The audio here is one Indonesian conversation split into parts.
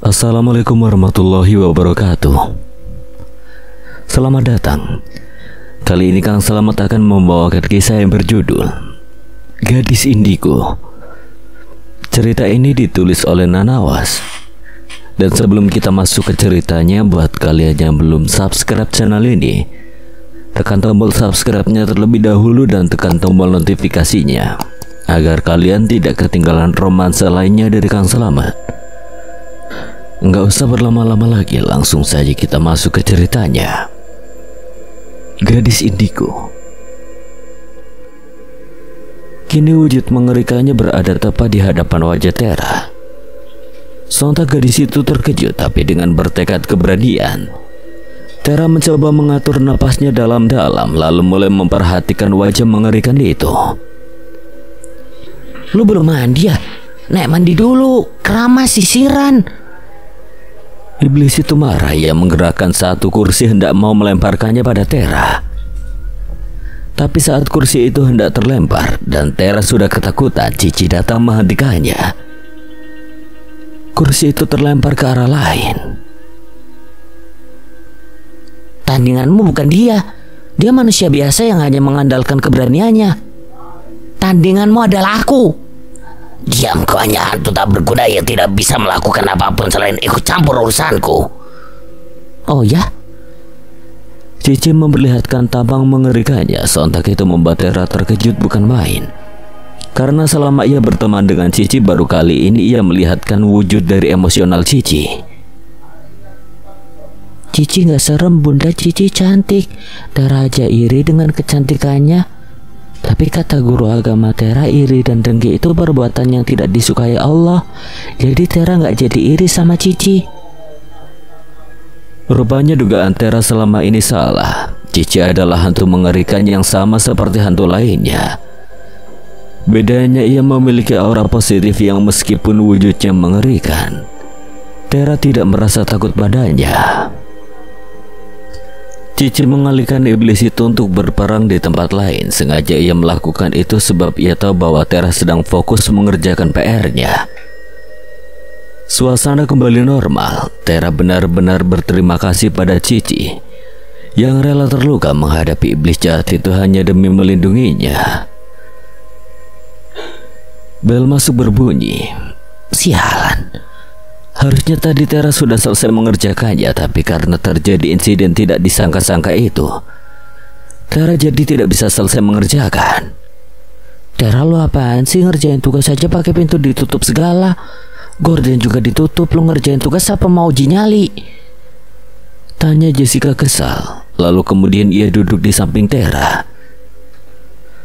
Assalamualaikum warahmatullahi wabarakatuh. Selamat datang. Kali ini Kang Selamat akan membawakan kisah yang berjudul Gadis Indigo. Cerita ini ditulis oleh Nanawas. Dan sebelum kita masuk ke ceritanya, buat kalian yang belum subscribe channel ini, tekan tombol subscribe-nya terlebih dahulu dan tekan tombol notifikasinya agar kalian tidak ketinggalan romansa lainnya dari Kang Selamat. Nggak usah berlama-lama lagi, langsung saja kita masuk ke ceritanya. Gadis Indigo. Kini wujud mengerikannya berada tepat di hadapan wajah Tera. Sontak gadis itu terkejut, tapi dengan bertekad keberanian, Tera mencoba mengatur napasnya dalam-dalam, lalu mulai memperhatikan wajah mengerikan itu. Lu belum mandi ya? Nek mandi dulu, keramas sisiran. Iblis itu marah. Ia menggerakkan satu kursi hendak mau melemparkannya pada Tera. Tapi saat kursi itu hendak terlempar dan Tera sudah ketakutan, Cici datang menghentikannya. Kursi itu terlempar ke arah lain. Tandinganmu bukan dia. Dia manusia biasa yang hanya mengandalkan keberaniannya. Tandinganmu adalah aku. Diam, kau hanya hantu tak berguna yang tidak bisa melakukan apapun selain ikut campur urusanku. Oh ya? Cici memperlihatkan tampang mengerikannya. Sontak itu membuat Tera terkejut bukan main. Karena selama ia berteman dengan Cici, baru kali ini ia melihatkan wujud dari emosional Cici. Cici gak serem bunda, Cici cantik. Tera aja iri dengan kecantikannya. Tapi kata guru agama Tera, iri dan dengki itu perbuatan yang tidak disukai Allah. Jadi Tera gak jadi iri sama Cici. Rupanya dugaan Tera selama ini salah. Cici adalah hantu mengerikan yang sama seperti hantu lainnya. Bedanya ia memiliki aura positif yang meskipun wujudnya mengerikan, Tera tidak merasa takut padanya. Cici mengalihkan iblis itu untuk berperang di tempat lain. Sengaja ia melakukan itu sebab ia tahu bahwa Tera sedang fokus mengerjakan PR-nya. Suasana kembali normal. Tera benar-benar berterima kasih pada Cici yang rela terluka menghadapi iblis jahat itu hanya demi melindunginya. Bel masuk berbunyi. Sialan. Harusnya tadi Tera sudah selesai mengerjakannya, tapi karena terjadi insiden tidak disangka-sangka itu, Tera jadi tidak bisa selesai mengerjakan. Tera, lu apaan sih ngerjain tugas saja pakai pintu ditutup segala? Gorden juga ditutup, lu ngerjain tugas apa mau uji nyali? Tanya Jessica kesal. Lalu kemudian ia duduk di samping Tera.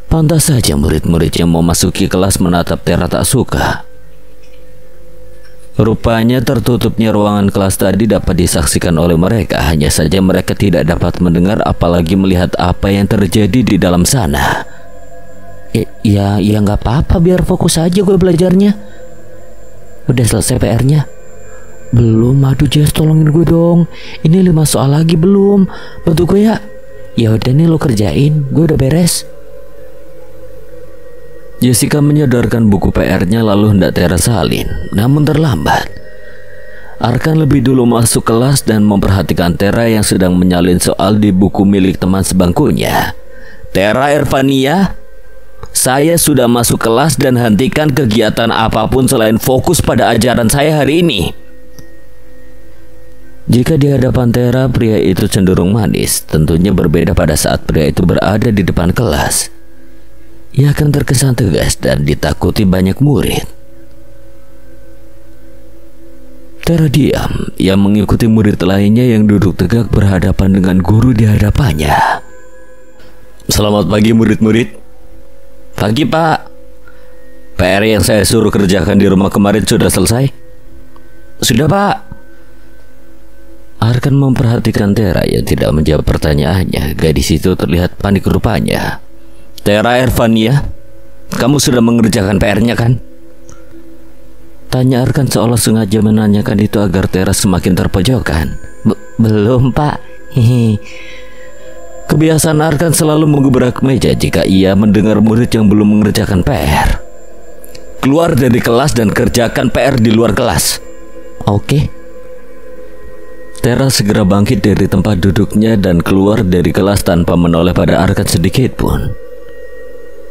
Pantas saja murid-murid yang mau masuki kelas menatap Tera tak suka. Rupanya tertutupnya ruangan kelas tadi dapat disaksikan oleh mereka. Hanya saja mereka tidak dapat mendengar apalagi melihat apa yang terjadi di dalam sana. Ya nggak apa-apa, biar fokus aja gue belajarnya. Udah selesai PR-nya? Belum, aduh Jess tolongin gue dong. Ini 5 soal lagi belum. Bantu gue ya. Ya udah nih lo kerjain, gue udah beres. Jessica menyodorkan buku PR-nya lalu hendak Tera salin, namun terlambat. Arkan lebih dulu masuk kelas dan memperhatikan Tera yang sedang menyalin soal di buku milik teman sebangkunya. Tera Irvania, saya sudah masuk kelas dan hentikan kegiatan apapun selain fokus pada ajaran saya hari ini. Jika di hadapan Tera, pria itu cenderung manis. Tentunya berbeda pada saat pria itu berada di depan kelas. Ia akan terkesan tegas dan ditakuti banyak murid. Tera diam. Ia mengikuti murid lainnya yang duduk tegak berhadapan dengan guru di hadapannya. Selamat pagi murid-murid. Pagi Pak. PR yang saya suruh kerjakan di rumah kemarin sudah selesai? Sudah Pak. Arkan memperhatikan Tera yang tidak menjawab pertanyaannya. Gadis itu terlihat panik rupanya. Tera Irvania, kamu sudah mengerjakan PR-nya kan? Tanya Arkan seolah sengaja menanyakan itu agar Tera semakin terpojokan. Belum Pak. Kebiasaan Arkan selalu menggebrak meja jika ia mendengar murid yang belum mengerjakan PR. Keluar dari kelas dan kerjakan PR di luar kelas. Oke. Tera segera bangkit dari tempat duduknya dan keluar dari kelas tanpa menoleh pada Arkan sedikit pun.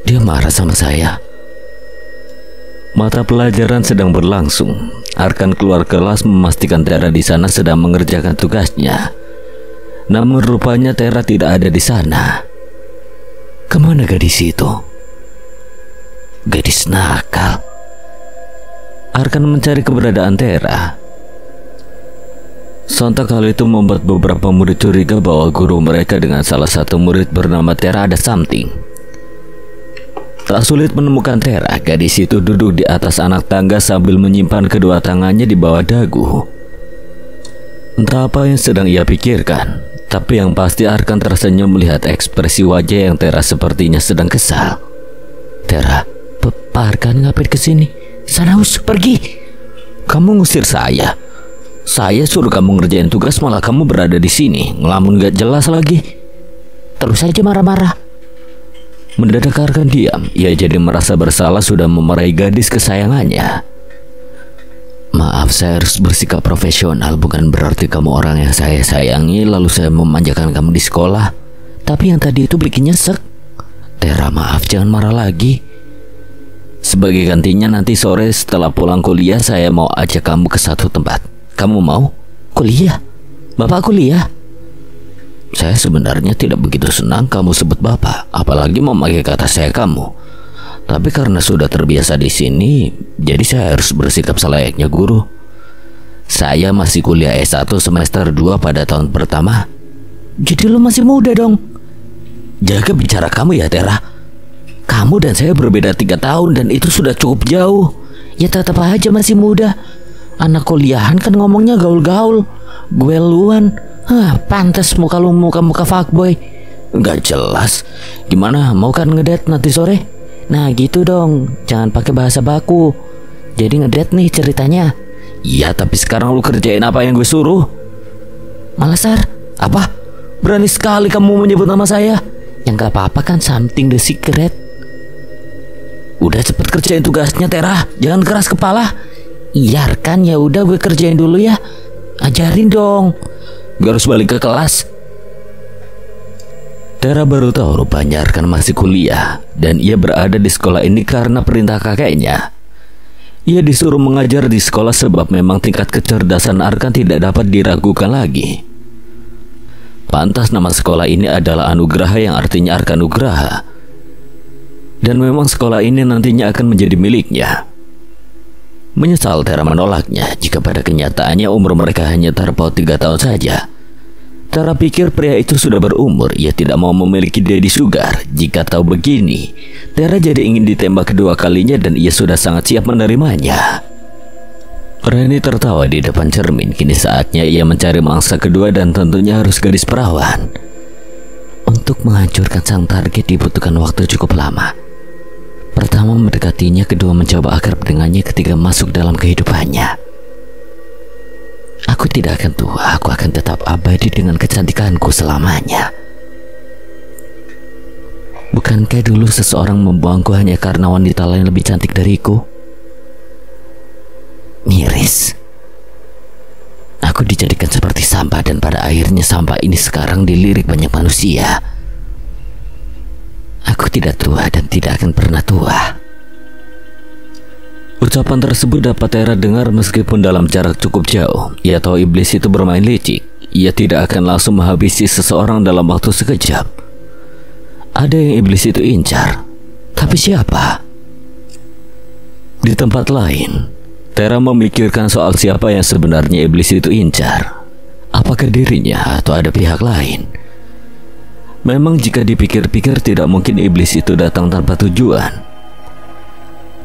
Dia marah sama saya. Mata pelajaran sedang berlangsung. Arkan keluar kelas memastikan Tera di sana sedang mengerjakan tugasnya. Namun rupanya Tera tidak ada di sana. Kemana gadis itu? Gadis nakal. Arkan mencari keberadaan Tera. Sontak hal itu membuat beberapa murid curiga bahwa guru mereka dengan salah satu murid bernama Tera ada something. Tak sulit menemukan Tera. Gadis itu duduk di atas anak tangga sambil menyimpan kedua tangannya di bawah dagu. Entah apa yang sedang ia pikirkan, tapi yang pasti Arkan tersenyum melihat ekspresi wajah yang Tera sepertinya sedang kesal. Tera, Pak Arkan ngapain kesini? Sana pergi. Kamu ngusir saya. Saya suruh kamu ngerjain tugas malah kamu berada di sini, ngelamun gak jelas lagi. Terus saja marah-marah. Mendadak Arkan diam. Ia jadi merasa bersalah sudah memarahi gadis kesayangannya. Maaf, saya harus bersikap profesional. Bukan berarti kamu orang yang saya sayangi lalu saya memanjakan kamu di sekolah. Tapi yang tadi itu bikin nyesek. Tera, maaf, jangan marah lagi. Sebagai gantinya nanti sore setelah pulang kuliah saya mau ajak kamu ke satu tempat. Kamu mau? Kuliah? Bapak kuliah? Saya sebenarnya tidak begitu senang kamu sebut bapak, apalagi memakai kata saya kamu. Tapi karena sudah terbiasa di sini, jadi saya harus bersikap selayaknya guru. Saya masih kuliah S1 semester 2 pada tahun pertama. Jadi lu masih muda dong. Jaga bicara kamu ya, Tera. Kamu dan saya berbeda 3 tahun dan itu sudah cukup jauh. Ya tetap aja masih muda. Anak kuliahan kan ngomongnya gaul-gaul, gue luan. Pantes muka lu muka fuckboy. Gak jelas. Gimana, mau kan ngedate nanti sore? Nah gitu dong, jangan pakai bahasa baku. Jadi ngedate nih ceritanya. Iya, tapi sekarang lu kerjain apa yang gue suruh. Malasar, apa? Berani sekali kamu menyebut nama saya. Yang gak apa-apa kan, something the secret. Udah cepet kerjain tugasnya, Tera. Jangan keras kepala. Iya kan, ya udah gue kerjain dulu ya. Ajarin dong. Gue harus balik ke kelas. Tera baru tahu rupanya Arkan masih kuliah dan ia berada di sekolah ini karena perintah kakeknya. Ia disuruh mengajar di sekolah sebab memang tingkat kecerdasan Arkan tidak dapat diragukan lagi. Pantas nama sekolah ini adalah Anugraha yang artinya Arkanugraha. Dan memang sekolah ini nantinya akan menjadi miliknya. Menyesal Tera menolaknya jika pada kenyataannya umur mereka hanya terpaut 3 tahun saja. Tera pikir pria itu sudah berumur, ia tidak mau memiliki daddy sugar. Jika tahu begini, Tera jadi ingin ditembak kedua kalinya dan ia sudah sangat siap menerimanya. Reni tertawa di depan cermin. Kini saatnya ia mencari mangsa kedua dan tentunya harus gadis perawan. Untuk menghancurkan sang target dibutuhkan waktu cukup lama. Pertama mendekatinya, kedua mencoba akrab dengannya ketika masuk dalam kehidupannya. Aku tidak akan tua, aku akan tetap abadi dengan kecantikanku selamanya. Bukankah dulu seseorang membuangku hanya karena wanita lain lebih cantik dariku? Miris. Aku dijadikan seperti sampah dan pada akhirnya sampah ini sekarang dilirik banyak manusia. Aku tidak tua dan tidak akan pernah tua. Ucapan tersebut dapat Tera dengar meskipun dalam jarak cukup jauh. Ia tahu iblis itu bermain licik. Ia tidak akan langsung menghabisi seseorang dalam waktu sekejap. Ada yang iblis itu incar. Tapi siapa? Di tempat lain, Tera memikirkan soal siapa yang sebenarnya iblis itu incar. Apakah dirinya atau ada pihak lain? Memang jika dipikir-pikir tidak mungkin iblis itu datang tanpa tujuan.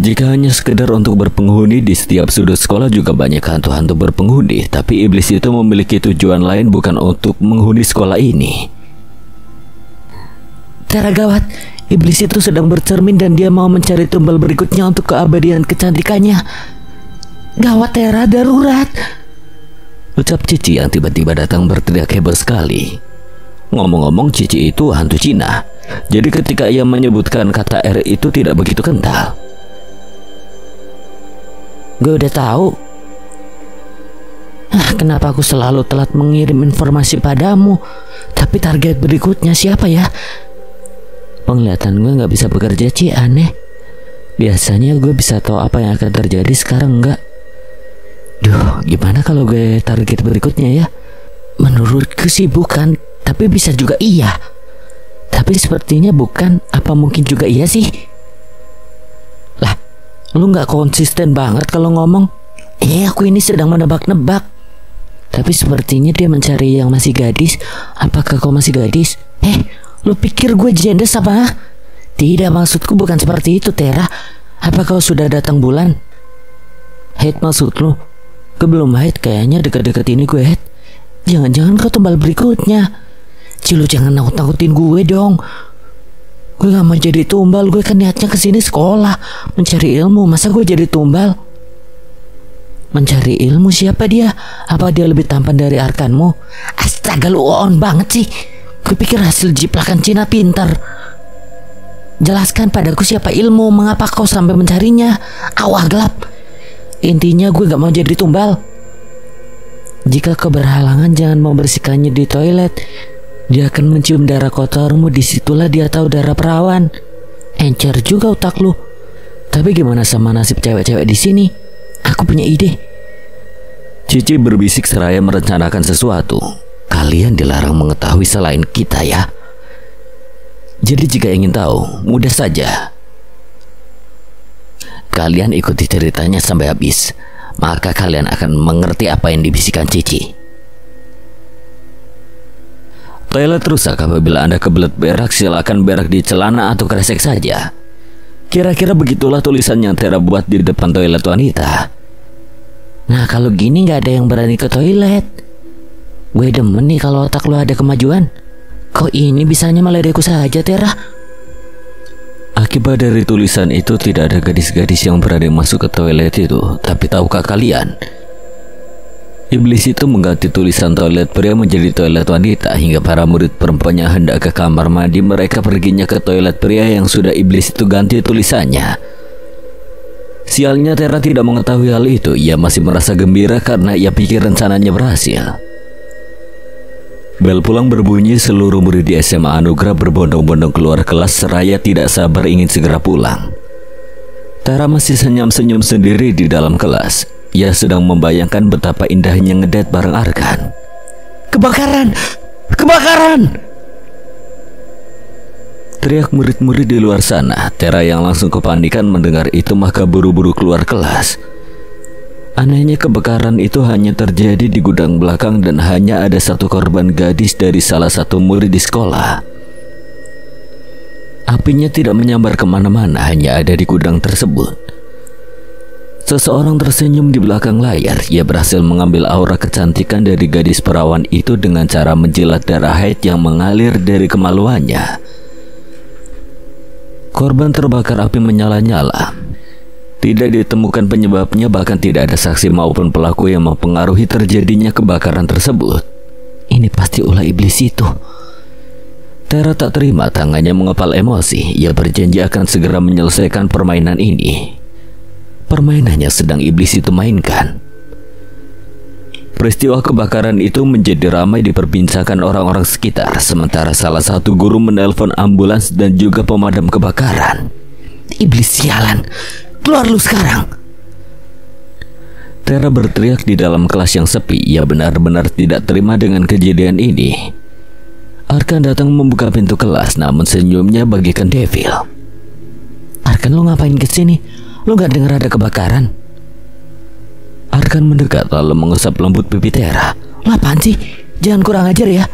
Jika hanya sekedar untuk berpenghuni, di setiap sudut sekolah juga banyak hantu-hantu berpenghuni. Tapi iblis itu memiliki tujuan lain, bukan untuk menghuni sekolah ini. Tera, gawat, iblis itu sedang bercermin dan dia mau mencari tumbal berikutnya untuk keabadian kecantikannya. Gawat Tera, darurat, ucap Cici yang tiba-tiba datang berteriak heboh sekali. Ngomong-ngomong, Cici itu hantu Cina. Jadi ketika ia menyebutkan kata R itu tidak begitu kental. Gue udah tahu. Entah kenapa aku selalu telat mengirim informasi padamu. Tapi target berikutnya siapa ya? Penglihatan gue gak bisa bekerja, Ci, aneh. Biasanya gue bisa tahu apa yang akan terjadi, sekarang enggak. Duh, gimana kalau gue target berikutnya ya? Menurutku sih bukan, tapi bisa juga iya. Tapi sepertinya bukan, apa mungkin juga iya sih? Lah, lu gak konsisten banget kalau ngomong. Aku ini sedang menebak-nebak. Tapi sepertinya dia mencari yang masih gadis. Apakah kau masih gadis? Lu pikir gue janda apa? Tidak, maksudku bukan seperti itu, Tera. Apa kau sudah datang bulan? Haid maksud lu? Gue belum haid, kayaknya dekat-dekat ini gue haid. Jangan-jangan kau tumbal berikutnya. Cilu, jangan nakut-nakutin gue dong. Gue gak mau jadi tumbal. Gue kan niatnya kesini sekolah, mencari ilmu. Masa gue jadi tumbal? Mencari ilmu siapa dia? Apa dia lebih tampan dari Arkanmu? Astaga, lu on banget sih. Gue pikir hasil jiplakan Cina pintar. Jelaskan padaku siapa ilmu, mengapa kau sampai mencarinya? Awah, gelap. Intinya gue gak mau jadi tumbal. Jika kau berhalangan, jangan membersihkannya di toilet. Dia akan mencium darah kotormu. Disitulah dia tahu darah perawan. Encer juga otak lu. Tapi gimana sama nasib cewek-cewek di sini? Aku punya ide. Cici berbisik seraya merencanakan sesuatu. Kalian dilarang mengetahui selain kita ya. Jadi jika ingin tahu, mudah saja. Kalian ikuti ceritanya sampai habis, maka kalian akan mengerti apa yang dibisikkan Cici. Toilet rusak. Apabila Anda kebelet berak, silakan berak di celana atau kresek saja. Kira-kira begitulah tulisan yang Tera buat di depan toilet wanita. Nah, kalau gini gak ada yang berani ke toilet. Gue demen nih kalau otak lo ada kemajuan. Kok ini bisanya meledeku saja, Tera? Akibat dari tulisan itu tidak ada gadis-gadis yang berani masuk ke toilet itu. Tapi tahukah kalian, iblis itu mengganti tulisan toilet pria menjadi toilet wanita. Hingga para murid perempuan yang hendak ke kamar mandi, mereka perginya ke toilet pria yang sudah iblis itu ganti tulisannya. Sialnya Tera tidak mengetahui hal itu. Ia masih merasa gembira karena ia pikir rencananya berhasil. Bel pulang berbunyi. Seluruh murid di SMA Anugerah berbondong-bondong keluar kelas seraya tidak sabar ingin segera pulang. Tera masih senyum-senyum sendiri di dalam kelas. Ia sedang membayangkan betapa indahnya ngedet bareng Arkan. Kebakaran! Kebakaran! Teriak murid-murid di luar sana. Tera yang langsung kepanikan mendengar itu maka buru-buru keluar kelas. Anehnya kebakaran itu hanya terjadi di gudang belakang dan hanya ada satu korban gadis dari salah satu murid di sekolah. Apinya tidak menyambar kemana-mana, hanya ada di gudang tersebut. Seseorang tersenyum di belakang layar. Ia berhasil mengambil aura kecantikan dari gadis perawan itu dengan cara menjilat darah haid yang mengalir dari kemaluannya. Korban terbakar api menyala-nyala. Tidak ditemukan penyebabnya, bahkan tidak ada saksi maupun pelaku yang mempengaruhi terjadinya kebakaran tersebut. Ini pasti ulah iblis itu. Tera tak terima, tangannya mengepal emosi. Ia berjanji akan segera menyelesaikan permainan ini. Permainannya sedang iblis itu mainkan. Peristiwa kebakaran itu menjadi ramai diperbincangkan orang-orang sekitar. Sementara salah satu guru menelpon ambulans dan juga pemadam kebakaran. Iblis sialan, keluar lu sekarang! Tera berteriak di dalam kelas yang sepi. Ia benar-benar tidak terima dengan kejadian ini. Arkan datang membuka pintu kelas, namun senyumnya bagaikan devil. Arkan, lu ngapain kesini? Lu gak dengar ada kebakaran? Arkan mendekat lalu mengusap lembut pipi Tera. Lu apaan sih? Jangan kurang ajar ya.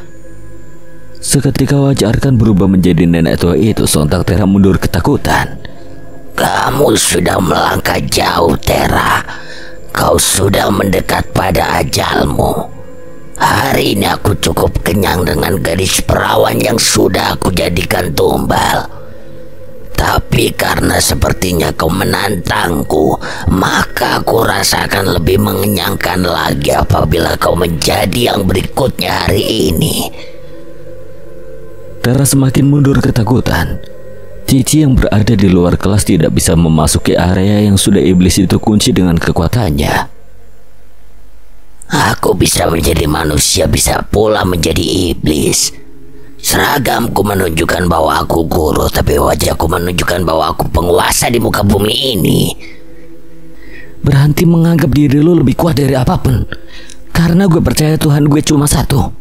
Seketika wajah Arkan berubah menjadi nenek tua itu. Sontak Tera mundur ketakutan. Kamu sudah melangkah jauh, Tera. Kau sudah mendekat pada ajalmu. Hari ini aku cukup kenyang dengan gadis perawan yang sudah aku jadikan tumbal. Tapi karena sepertinya kau menantangku, maka aku rasakan lebih mengenyangkan lagi apabila kau menjadi yang berikutnya hari ini. Tera semakin mundur ketakutan. Cici yang berada di luar kelas tidak bisa memasuki area yang sudah iblis itu kunci dengan kekuatannya. Aku bisa menjadi manusia, bisa pula menjadi iblis. Seragamku menunjukkan bahwa aku guru, tapi wajahku menunjukkan bahwa aku penguasa di muka bumi ini. Berhenti menganggap diri lu lebih kuat dari apapun. Karena gue percaya Tuhan gue cuma satu,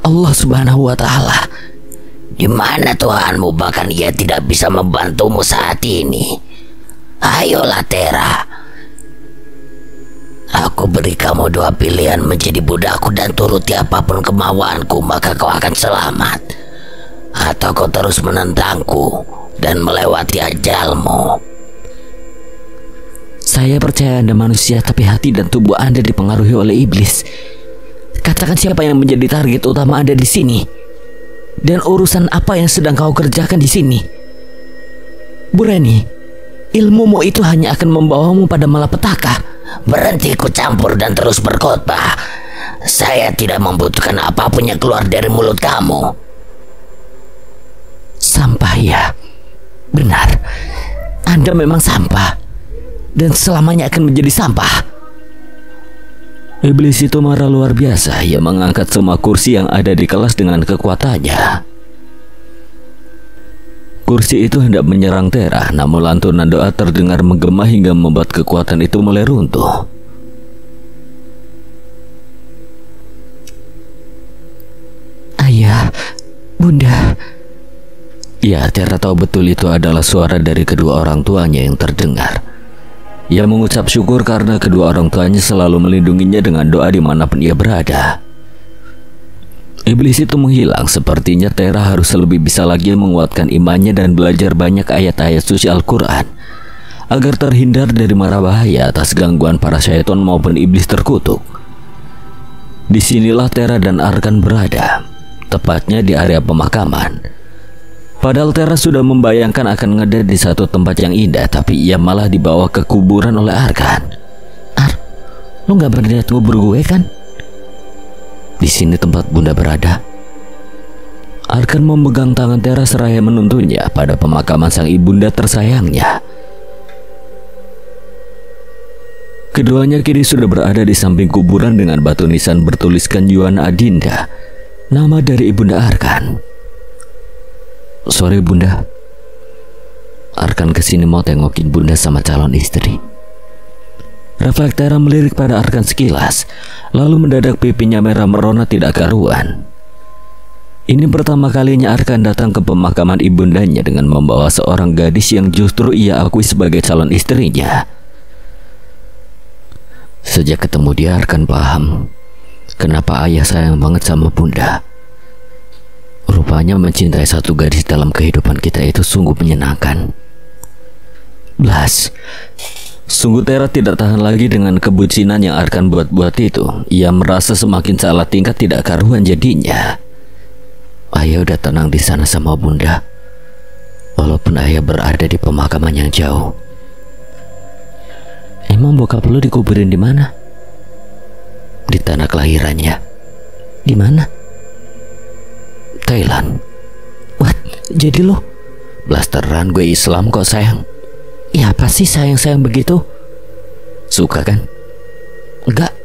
Allah Subhanahu wa Ta'ala. Di mana Tuhanmu? Bahkan ia tidak bisa membantumu saat ini. Ayolah Tera, aku beri kamu dua pilihan: menjadi budakku dan turuti apapun kemauanku, maka kau akan selamat. Atau kau terus menentangku dan melewati ajalmu. Saya percaya Anda manusia, tapi hati dan tubuh Anda dipengaruhi oleh iblis. Katakan siapa yang menjadi target utama Anda di sini, dan urusan apa yang sedang kau kerjakan di sini. Burani, ilmumu itu hanya akan membawamu pada malapetaka. Berhenti ikut campur dan terus berkhotbah. Saya tidak membutuhkan apapun yang keluar dari mulut kamu. Sampah ya, benar. Anda memang sampah, dan selamanya akan menjadi sampah. Iblis itu marah luar biasa. Ia mengangkat semua kursi yang ada di kelas dengan kekuatannya. Kursi itu hendak menyerang Tera, namun lantunan doa terdengar menggema hingga membuat kekuatan itu mulai runtuh. Ayah, Bunda. Ya, Tera tahu betul itu adalah suara dari kedua orang tuanya yang terdengar. Ia mengucap syukur karena kedua orang tuanya selalu melindunginya dengan doa dimanapun ia berada. Iblis itu menghilang. Sepertinya Tera harus lebih bisa lagi menguatkan imannya dan belajar banyak ayat-ayat suci Al-Quran agar terhindar dari mara bahaya atas gangguan para syaitan maupun iblis terkutuk. Disinilah Tera dan Arkan berada, tepatnya di area pemakaman. Padahal Tera sudah membayangkan akan ngedate di satu tempat yang indah, tapi ia malah dibawa ke kuburan oleh Arkan. Lu gak berniat ngubur gue kan? Di sini tempat Bunda berada. Arkan memegang tangan Tera seraya menuntunnya pada pemakaman sang ibunda tersayangnya. Keduanya kini sudah berada di samping kuburan dengan batu nisan bertuliskan Yuan Adinda, nama dari ibunda Arkan. Sore Bunda, Arkan kesini mau tengokin Bunda sama calon istri. Refleks Tera melirik pada Arkan sekilas, lalu mendadak pipinya merah merona tidak karuan. Ini pertama kalinya Arkan datang ke pemakaman ibundanya dengan membawa seorang gadis yang justru ia akui sebagai calon istrinya. Sejak ketemu dia, Arkan paham kenapa ayah sayang banget sama Bunda. Rupanya mencintai satu gadis dalam kehidupan kita itu sungguh menyenangkan. Blas, sungguh Tera tidak tahan lagi dengan kebucinan yang Arkan buat-buat itu. Ia merasa semakin salah tingkat tidak karuan jadinya. Ayah udah tenang di sana sama Bunda, walaupun ayah berada di pemakaman yang jauh. Emang bokap lu dikuburin di mana? Di tanah kelahirannya. Di mana? Thailand. What? Jadi lo? Blasteran, gue Islam kok sayang. Ya apa sih sayang-sayang begitu? Suka kan? Enggak.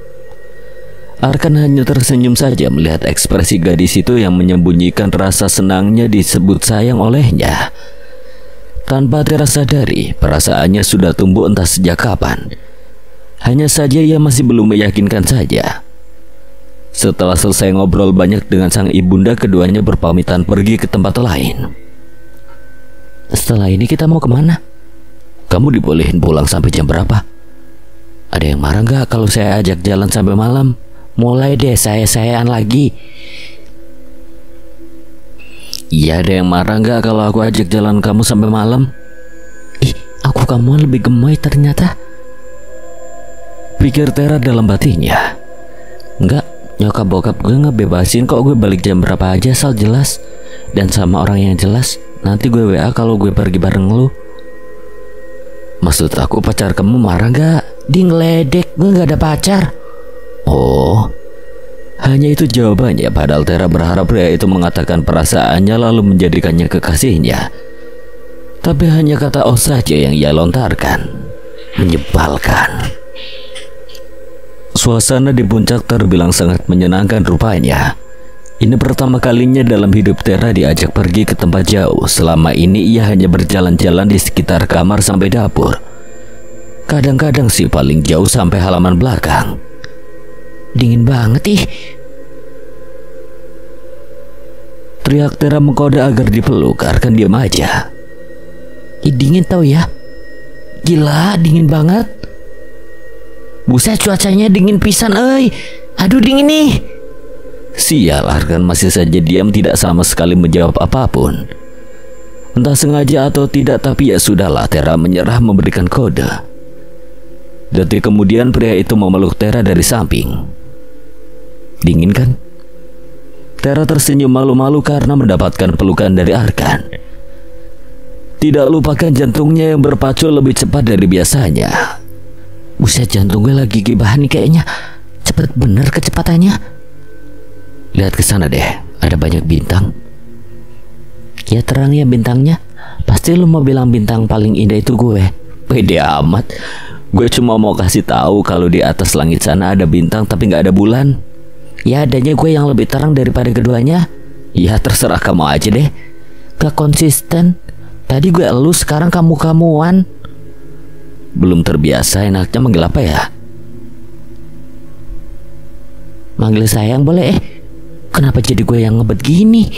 Arkan hanya tersenyum saja melihat ekspresi gadis itu yang menyembunyikan rasa senangnya disebut sayang olehnya. Tanpa Tera sadari, perasaannya sudah tumbuh entah sejak kapan. Hanya saja ia masih belum meyakinkan saja. Setelah selesai ngobrol banyak dengan sang ibunda, keduanya berpamitan pergi ke tempat lain. Setelah ini kita mau kemana? Kamu dibolehin pulang sampai jam berapa? Ada yang marah gak kalau saya ajak jalan sampai malam? Mulai deh saya-sayaan lagi. Iya, ada yang marah gak kalau aku ajak jalan kamu sampai malam? Ih, aku kamu lebih gemoy ternyata, pikir Tera dalam batinnya. Enggak, nyokap bokap gue ngebebasin kok, gue balik jam berapa aja asal jelas. Dan sama orang yang jelas. Nanti gue WA kalau gue pergi bareng lu. Maksud aku pacar kamu marah gak? Dia ngeledek, gue gak ada pacar. Oh, hanya itu jawabannya. Padahal Tera berharap pria itu mengatakan perasaannya lalu menjadikannya kekasihnya. Tapi hanya kata oh saja yang ia lontarkan. Menyebalkan. Suasana di puncak terbilang sangat menyenangkan rupanya. Ini pertama kalinya dalam hidup Tera diajak pergi ke tempat jauh. Selama ini ia hanya berjalan-jalan di sekitar kamar sampai dapur. Kadang-kadang sih paling jauh sampai halaman belakang. Dingin banget ih. Teriak Tera mengkode agar dipeluk. Arkan diam aja. Ih, dingin tau ya. Gila, dingin banget. Buset, cuacanya dingin pisan, Aduh, dingin nih. Sial, Arkan masih saja diam, tidak sama sekali menjawab apapun. Entah sengaja atau tidak, tapi ya sudahlah, Tera menyerah memberikan kode. Detik kemudian pria itu memeluk Tera dari samping. Dingin kan? Tera tersenyum malu-malu karena mendapatkan pelukan dari Arkan. Tidak lupakan jantungnya yang berpacu lebih cepat dari biasanya. Buset, jantung gue lagi gibahan nih kayaknya. Cepet bener kecepatannya. Lihat ke sana deh, ada banyak bintang. Ya terang ya bintangnya. Pasti lu mau bilang bintang paling indah itu gue. Pede amat. Gue cuma mau kasih tahu kalau di atas langit sana ada bintang tapi nggak ada bulan. Ya adanya gue yang lebih terang daripada keduanya. Ya terserah kamu aja deh. Gak konsisten. Tadi gue elu, sekarang kamu-kamuan. Belum terbiasa, enaknya manggil apa ya? Manggil sayang boleh. Kenapa jadi gue yang ngebet gini?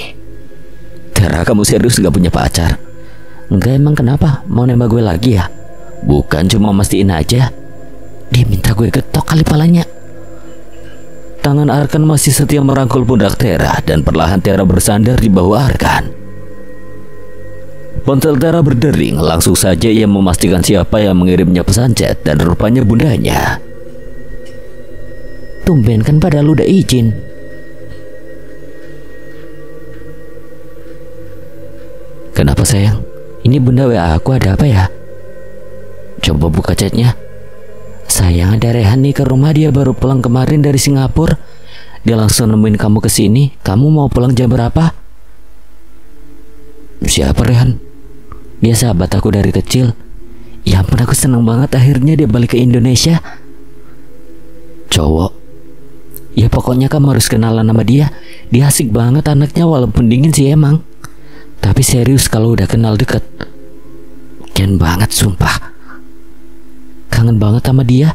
Tera, kamu serius gak punya pacar? Enggak, emang kenapa? Mau nembak gue lagi ya? Bukan, cuma mastiin aja. Dia minta gue getok kali palanya. Tangan Arkan masih setia merangkul pundak Tera, dan perlahan Tera bersandar di bahu Arkan. Ponsel Tera berdering. Langsung saja ia memastikan siapa yang mengirimnya pesan chat, dan rupanya bundanya. Tumben kan pada lu udah izin. Kenapa sayang? Ini bunda WA aku, ada apa ya? Coba buka chatnya. Sayang, ada Rehan nih ke rumah, dia baru pulang kemarin dari Singapura. Dia langsung nemuin kamu ke sini. Kamu mau pulang jam berapa? Siapa Rehan? Dia sahabat aku dari kecil. Ya ampun, aku seneng banget akhirnya dia balik ke Indonesia. Cowok? Ya pokoknya kamu harus kenalan sama dia. Dia asik banget anaknya, walaupun dingin sih emang. Tapi serius kalau udah kenal deket. Keren banget sumpah. Kangen banget sama dia.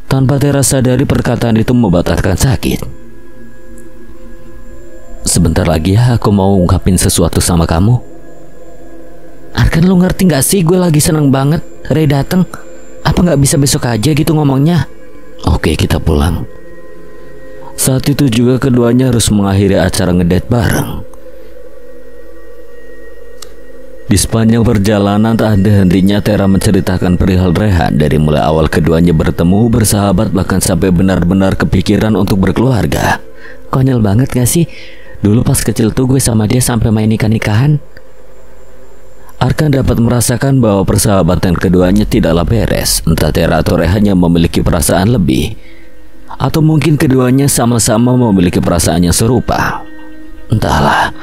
Tanpa Tera sadari perkataan itu membatalkan sakit. Sebentar lagi ya, aku mau ungkapin sesuatu sama kamu. Arkan, lu ngerti gak sih gue lagi seneng banget Ray dateng. Apa gak bisa besok aja gitu ngomongnya? Oke, kita pulang. Saat itu juga keduanya harus mengakhiri acara ngedate bareng. Di sepanjang perjalanan tak ada hentinya Tera menceritakan perihal Rehan. Dari mulai awal keduanya bertemu, bersahabat, bahkan sampai benar-benar kepikiran untuk berkeluarga. Konyol banget gak sih? Dulu pas kecil tuh gue sama dia sampai main nikah-nikahan. Arkan dapat merasakan bahwa persahabatan keduanya tidaklah beres. Entah Tera atau Rehan yang memiliki perasaan lebih, atau mungkin keduanya sama-sama memiliki perasaan yang serupa. Entahlah.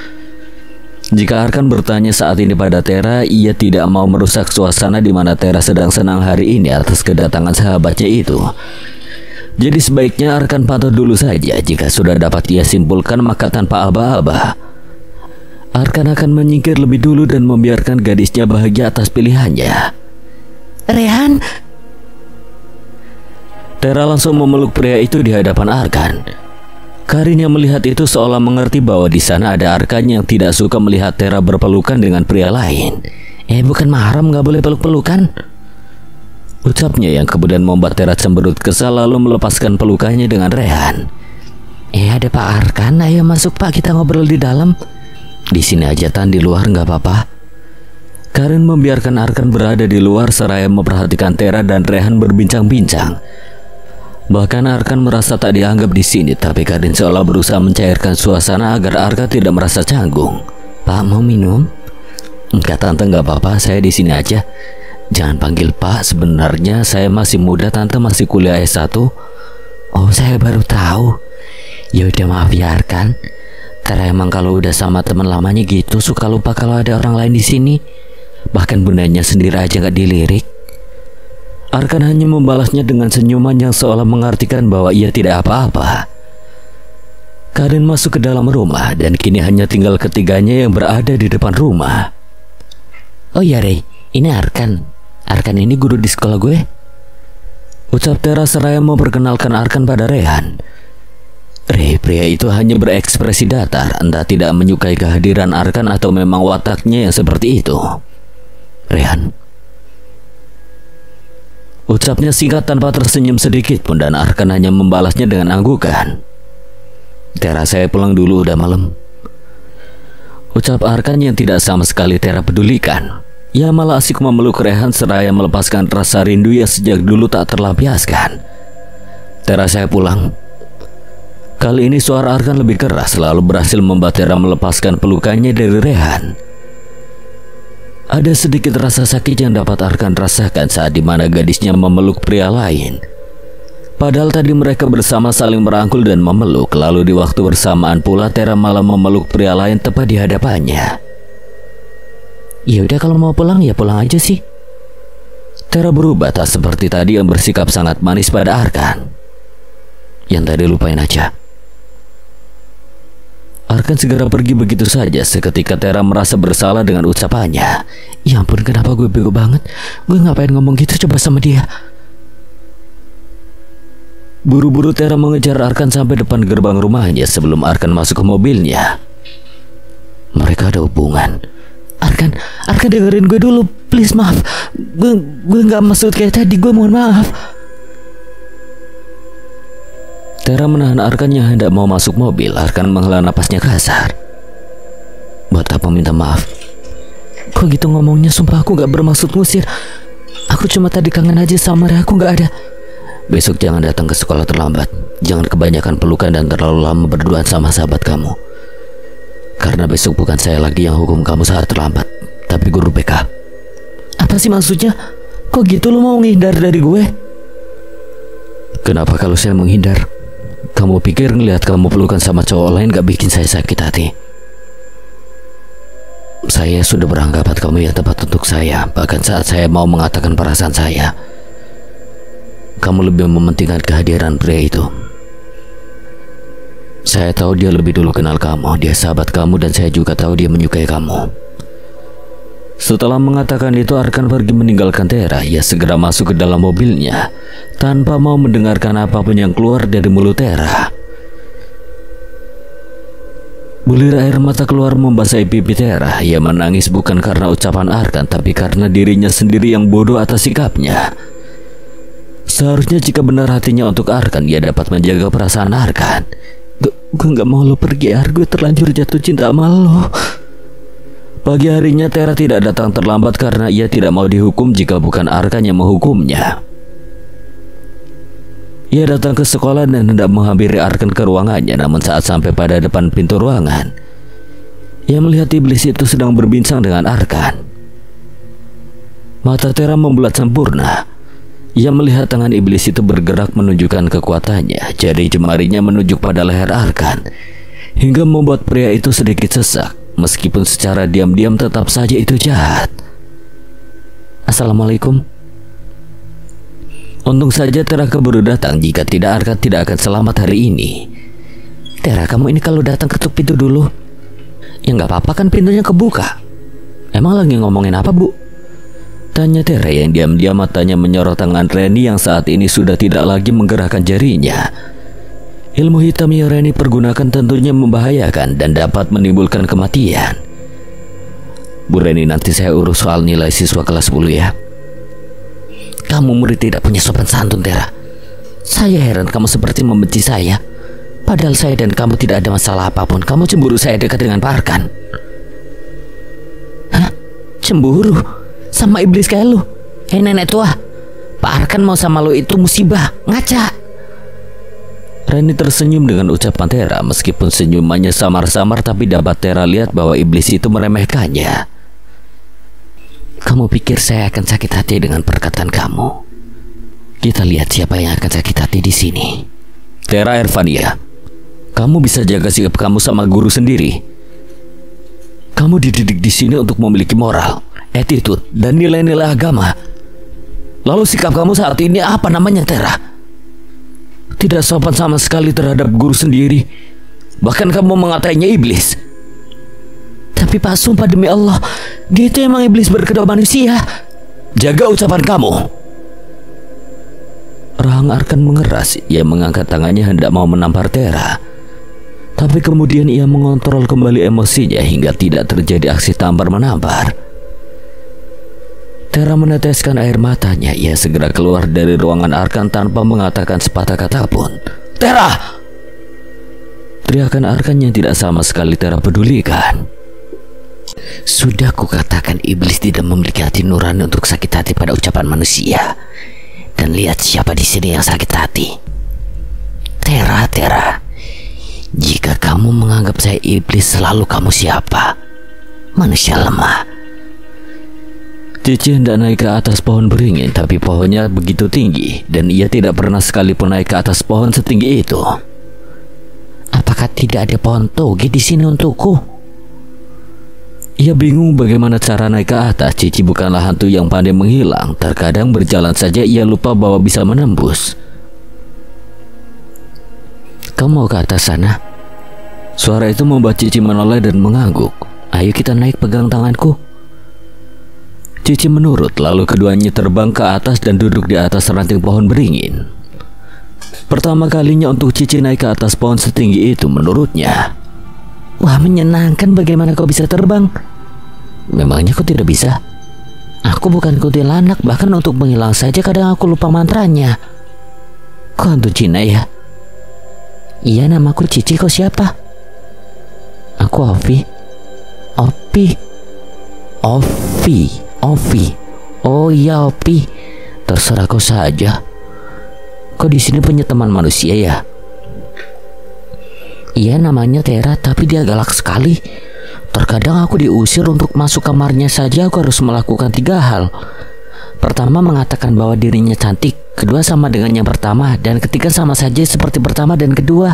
Jika Arkan bertanya saat ini pada Tera, ia tidak mau merusak suasana di mana Tera sedang senang hari ini atas kedatangan sahabatnya itu. Jadi sebaiknya Arkan pantau dulu saja. Jika sudah dapat ia simpulkan, maka tanpa aba-aba Arkan akan menyingkir lebih dulu dan membiarkan gadisnya bahagia atas pilihannya. Rehan. Tera langsung memeluk pria itu di hadapan Arkan. Karin yang melihat itu seolah mengerti bahwa di sana ada Arkan yang tidak suka melihat Tera berpelukan dengan pria lain. Bukan mahram, gak boleh peluk-pelukan. Ucapnya yang kemudian membuat Tera cemberut kesal, lalu melepaskan pelukannya dengan Rehan. Ada Pak Arkan, ayo masuk Pak, kita ngobrol di dalam. Di sini aja Tan, di luar nggak apa-apa. Karin membiarkan Arkan berada di luar seraya memperhatikan Tera dan Rehan berbincang-bincang. Bahkan Arkan merasa tak dianggap di sini, tapi Karin seolah berusaha mencairkan suasana agar Arkan tidak merasa canggung. Pak, mau minum? Enggak Tante, nggak apa-apa, saya di sini aja. Jangan panggil Pak, sebenarnya saya masih muda Tante, masih kuliah S1. Oh, saya baru tahu. Ya udah, maaf ya Arkan. Tera emang kalau udah sama teman lamanya gitu suka lupa kalau ada orang lain di sini. Bahkan bundanya sendiri aja gak dilirik. Arkan hanya membalasnya dengan senyuman yang seolah mengartikan bahwa ia tidak apa-apa. Karin masuk ke dalam rumah dan kini hanya tinggal ketiganya yang berada di depan rumah. Oh iya Rey, ini Arkan. Arkan ini guru di sekolah gue. Ucap Tera seraya memperkenalkan Arkan pada Rehan. Rey, pria itu hanya berekspresi datar, entah tidak menyukai kehadiran Arkan atau memang wataknya yang seperti itu. Rehan. Ucapnya singkat tanpa tersenyum sedikit pun dan Arkan hanya membalasnya dengan anggukan. Tera, saya pulang dulu, udah malam. Ucap Arkan yang tidak sama sekali Tera pedulikan. Ia malah asik memeluk Rehan seraya melepaskan rasa rindu yang sejak dulu tak terlampiaskan. Tera, saya pulang. Kali ini suara Arkan lebih keras, lalu berhasil membuat Tera melepaskan pelukannya dari Rehan. Ada sedikit rasa sakit yang dapat Arkan rasakan saat dimana gadisnya memeluk pria lain. Padahal tadi mereka bersama saling merangkul dan memeluk, lalu di waktu bersamaan pula Tera malah memeluk pria lain tepat di hadapannya. Ya udah kalau mau pulang ya pulang aja sih. Tera berubah tak seperti tadi yang bersikap sangat manis pada Arkan. Yang tadi lupain aja. Arkan segera pergi begitu saja seketika Tera merasa bersalah dengan ucapannya. Ya ampun, kenapa gue bego banget. Gue ngapain ngomong gitu coba sama dia. Buru-buru Tera mengejar Arkan sampai depan gerbang rumahnya sebelum Arkan masuk ke mobilnya. Mereka ada hubungan. Arkan dengerin gue dulu, please, maaf. Gue nggak maksud kayak tadi, gue mohon maaf. Tera menahan Arkan yang hendak mau masuk mobil. Arkan menghela napasnya kasar. Buat apa minta maaf? Kok gitu ngomongnya, sumpah aku gak bermaksud ngusir. Aku cuma tadi kangen aja sama Rey, aku gak ada. Besok jangan datang ke sekolah terlambat. Jangan kebanyakan pelukan dan terlalu lama berduaan sama sahabat kamu. Karena besok bukan saya lagi yang hukum kamu saat terlambat, tapi guru BK. Apa sih maksudnya? Kok gitu lu mau menghindar dari gue? Kenapa kalau saya menghindar? Kamu pikir ngelihat kamu pelukan sama cowok lain gak bikin saya sakit hati? Saya sudah beranggapan kamu yang tepat untuk saya. Bahkan saat saya mau mengatakan perasaan saya, kamu lebih mementingkan kehadiran pria itu. Saya tahu dia lebih dulu kenal kamu. Dia sahabat kamu dan saya juga tahu dia menyukai kamu. Setelah mengatakan itu, Arkan pergi meninggalkan Tera. Ia segera masuk ke dalam mobilnya tanpa mau mendengarkan apapun yang keluar dari mulut Tera. Bulir air mata keluar membasahi pipi Tera. Ia menangis bukan karena ucapan Arkan, tapi karena dirinya sendiri yang bodoh atas sikapnya. Seharusnya jika benar hatinya untuk Arkan, ia dapat menjaga perasaan Arkan. Gue gak mau lo pergi, Ar. Gue terlanjur jatuh cinta sama lo. Pagi harinya Tera tidak datang terlambat karena ia tidak mau dihukum jika bukan Arkan yang menghukumnya. Ia datang ke sekolah dan hendak menghampiri Arkan ke ruangannya, namun saat sampai pada depan pintu ruangan, ia melihat iblis itu sedang berbincang dengan Arkan. Mata Tera membulat sempurna. Ia melihat tangan iblis itu bergerak menunjukkan kekuatannya. Jari jemarinya menunjuk pada leher Arkan, hingga membuat pria itu sedikit sesak. Meskipun secara diam-diam tetap saja itu jahat. Assalamualaikum. Untung saja Tera keburu datang. Jika tidak, Arkan tidak akan selamat hari ini. Tera, kamu ini kalau datang ketuk pintu dulu. Ya nggak apa-apa kan, pintunya kebuka. Emang lagi ngomongin apa, Bu? Tanya Tera yang diam-diam matanya menyorot tangan Reni yang saat ini sudah tidak lagi menggerakkan jarinya. Ilmu hitam yang Reni pergunakan tentunya membahayakan dan dapat menimbulkan kematian. Bu Reni, nanti saya urus soal nilai siswa kelas 10 ya. Kamu murid tidak punya sopan santun, Tera. Saya heran kamu seperti membenci saya. Padahal saya dan kamu tidak ada masalah apapun. Kamu cemburu saya dekat dengan Pak Arkan. Hah? Cemburu? Sama iblis kayak lu? Hei nenek tua, Pak Arkan mau sama lu itu musibah. Ngaca. Reni tersenyum dengan ucapan Tera. Meskipun senyumannya samar-samar, tapi dapat Tera lihat bahwa iblis itu meremehkannya. Kamu pikir saya akan sakit hati dengan perkataan kamu? Kita lihat siapa yang akan sakit hati di sini. Tera Irvania, kamu bisa jaga sikap kamu sama guru sendiri. Kamu dididik di sini untuk memiliki moral, attitude, dan nilai-nilai agama. Lalu sikap kamu saat ini apa namanya, Tera? Tidak sopan sama sekali terhadap guru sendiri. Bahkan kamu mengatainya iblis. Tapi Pak, sumpah demi Allah, dia itu emang iblis berkedok manusia. Jaga ucapan kamu. Rahang Arkan mengeras. Ia mengangkat tangannya hendak mau menampar Tera. Tapi kemudian ia mengontrol kembali emosinya hingga tidak terjadi aksi tampar-menampar. Tera meneteskan air matanya. Ia segera keluar dari ruangan Arkan tanpa mengatakan sepatah kata pun. "Tera!" Teriakan Arkan yang tidak sama sekali Tera pedulikan. Sudah kukatakan iblis tidak memiliki hati nurani untuk sakit hati pada ucapan manusia. Dan lihat siapa di sini yang sakit hati. Tera. Jika kamu menganggap saya iblis, selalu kamu siapa? Manusia lemah. Cici hendak naik ke atas pohon beringin, tapi pohonnya begitu tinggi dan ia tidak pernah sekalipun naik ke atas pohon setinggi itu. Apakah tidak ada pohon toge di sini untukku? Ia bingung bagaimana cara naik ke atas. Cici bukanlah hantu yang pandai menghilang. Terkadang berjalan saja ia lupa bahwa bisa menembus. Kamu mau ke atas sana? Suara itu membuat Cici menoleh dan mengangguk. Ayo kita naik, pegang tanganku. Cici menurut, lalu keduanya terbang ke atas dan duduk di atas ranting pohon beringin. Pertama kalinya untuk Cici naik ke atas pohon setinggi itu menurutnya. Wah, menyenangkan, bagaimana kau bisa terbang? Memangnya kau tidak bisa? Aku bukan kuntilanak, bahkan untuk menghilang saja kadang aku lupa mantranya. Kau hantu Cina ya? Iya, namaku Cici, kau siapa? Aku Ovi. Ovi. Oh iya, Ovi. Terserah kau saja. Kau di sini punya teman manusia ya? Iya, namanya Tera, tapi dia galak sekali. Terkadang aku diusir untuk masuk kamarnya saja. Aku harus melakukan 3 hal. Pertama, mengatakan bahwa dirinya cantik. Kedua, sama dengan yang pertama. Dan ketiga, sama saja seperti pertama dan kedua.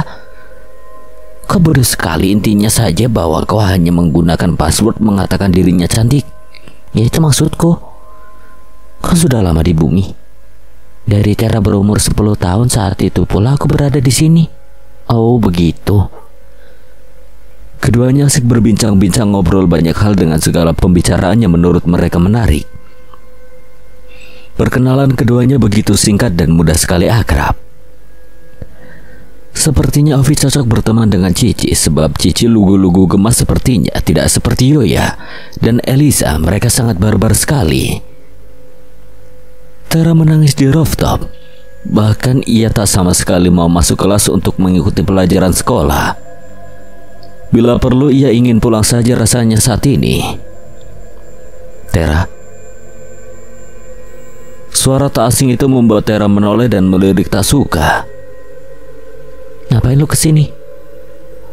Kau bodoh sekali. Intinya saja bahwa kau hanya menggunakan password mengatakan dirinya cantik. Ya, itu maksudku. Kau sudah lama di bumi? Dari Tera berumur 10 tahun, saat itu pula aku berada di sini. Oh begitu. Keduanya asik berbincang-bincang, ngobrol banyak hal dengan segala pembicaraannya menurut mereka menarik. Perkenalan keduanya begitu singkat dan mudah sekali akrab. Sepertinya Ovi cocok berteman dengan Cici, sebab Cici lugu-lugu gemas sepertinya, tidak seperti Yoya dan Elisa. Mereka sangat barbar sekali. Tera menangis di rooftop. Bahkan ia tak sama sekali mau masuk kelas untuk mengikuti pelajaran sekolah. Bila perlu ia ingin pulang saja rasanya saat ini. Tera. Suara tak asing itu membuat Tera menoleh dan melirik tak suka. Ngapain lu kesini?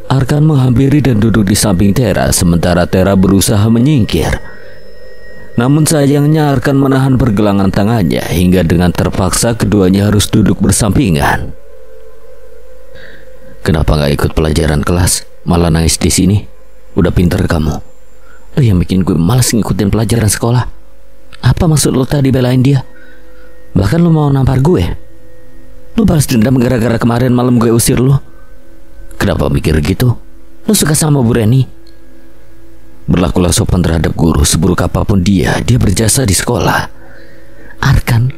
Arkan menghampiri dan duduk di samping Tera, sementara Tera berusaha menyingkir. Namun sayangnya Arkan menahan pergelangan tangannya hingga dengan terpaksa keduanya harus duduk bersampingan. Kenapa gak ikut pelajaran kelas? Malah nangis di sini. Udah pinter kamu. Lu yang bikin gue malas ngikutin pelajaran sekolah. Apa maksud lu tadi belain dia? Bahkan lu mau nampar gue. Lu balas dendam gara-gara kemarin malam gue usir lu. Kenapa mikir gitu? Lu suka sama Bu Reni? Berlakulah sopan terhadap guru, seburuk apapun dia berjasa di sekolah. Arkan,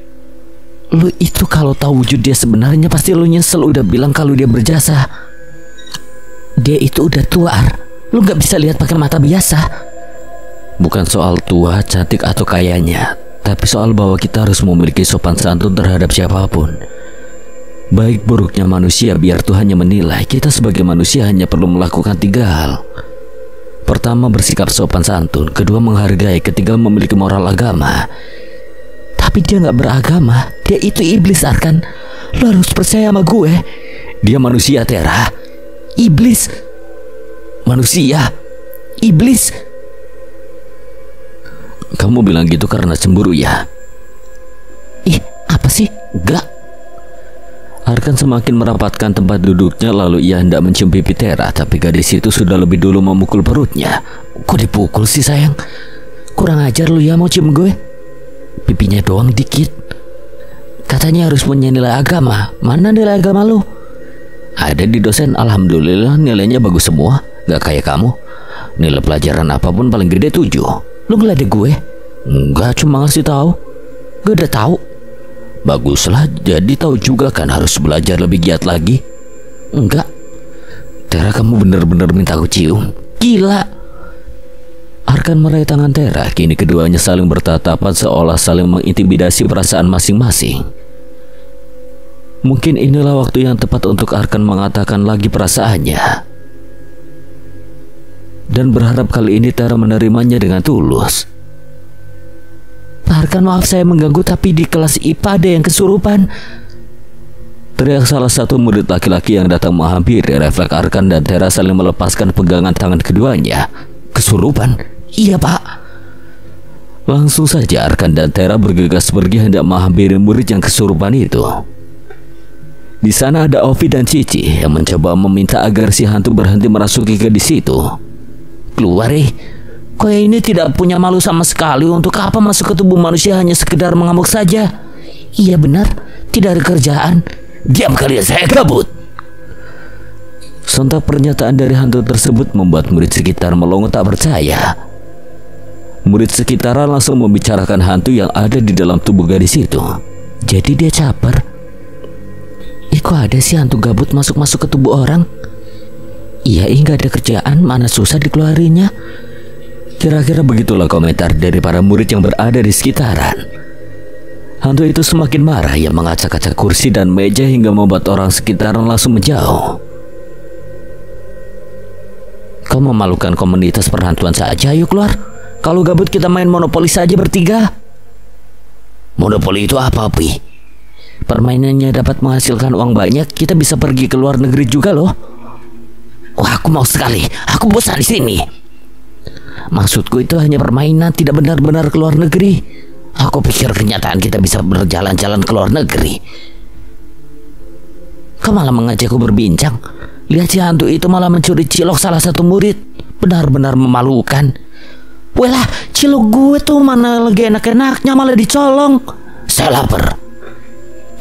lu itu kalau tahu wujud dia sebenarnya pasti lu nyesel udah bilang kalau dia berjasa. Dia itu udah tua, lu gak bisa lihat pakai mata biasa. Bukan soal tua, cantik atau kayanya, tapi soal bahwa kita harus memiliki sopan santun terhadap siapapun. Baik buruknya manusia biar Tuhan yang menilai. Kita sebagai manusia hanya perlu melakukan 3 hal. Pertama, bersikap sopan santun. Kedua, menghargai. Ketiga, memiliki moral agama. Tapi dia gak beragama. Dia itu iblis, Arkan. Lo harus percaya sama gue. Dia manusia, Tera. Iblis. Manusia. Iblis. Kamu bilang gitu karena cemburu ya? Ih, apa sih? Gak. Arkan semakin merapatkan tempat duduknya, lalu ia hendak mencium pipi Tera, tapi gadis itu sudah lebih dulu memukul perutnya. Kok dipukul sih sayang? Kurang ajar lu ya, mau cium gue? Pipinya doang dikit. Katanya harus punya nilai agama. Mana nilai agama lu? Ada di dosen, alhamdulillah nilainya bagus semua. Gak kayak kamu. Nilai pelajaran apapun paling gede 7. Lu ngeledek gue? Enggak, cuma ngasih tahu. Gue udah tahu. Baguslah, jadi tahu juga kan harus belajar lebih giat lagi. Enggak. Tera, kamu bener-bener minta aku cium. Gila. Arkan meraih tangan Tera. Kini keduanya saling bertatapan seolah saling mengintimidasi perasaan masing-masing. Mungkin inilah waktu yang tepat untuk Arkan mengatakan lagi perasaannya. Dan berharap kali ini Tera menerimanya dengan tulus. Pak Arkan, maaf saya mengganggu, tapi di kelas IPA ada yang kesurupan. Teriak salah satu murid laki-laki yang datang menghampiri. Refleks Arkan dan Tera saling melepaskan pegangan tangan keduanya. Kesurupan? Iya, Pak. Langsung saja Arkan dan Tera bergegas pergi hendak menghampiri murid yang kesurupan itu. Di sana ada Ovi dan Cici yang mencoba meminta agar si hantu berhenti merasuki ke di situ. Keluar, kau ini tidak punya malu sama sekali. Untuk apa masuk ke tubuh manusia hanya sekedar mengamuk saja? Iya benar, tidak ada kerjaan. Diam kalian, saya gabut. Sontak pernyataan dari hantu tersebut membuat murid sekitar melongo tak percaya. Murid sekitaran langsung membicarakan hantu yang ada di dalam tubuh gadis itu. Jadi dia caper. Kok ada sih hantu gabut masuk-masuk ke tubuh orang? Iya, nggak ada kerjaan, mana susah dikeluarinya. Kira-kira begitulah komentar dari para murid yang berada di sekitaran. Hantu itu semakin marah, ia mengacak-acak kursi dan meja hingga membuat orang sekitaran langsung menjauh. Kau memalukan komunitas perhantuan saja, ayo keluar. Kalau gabut kita main monopoli saja bertiga. Monopoli itu apa, Pi? Permainannya dapat menghasilkan uang banyak, kita bisa pergi ke luar negeri juga loh. Wah, aku mau sekali, aku bosan di sini. Maksudku itu hanya permainan, tidak benar-benar ke luar negeri. Aku pikir kenyataan kita bisa berjalan-jalan ke luar negeri. Kau malah mengajakku berbincang. Lihat si hantu itu malah mencuri cilok salah satu murid. Benar-benar memalukan. Welah, cilok gue tuh mana lagi enak-enaknya malah dicolong. Saya lapar.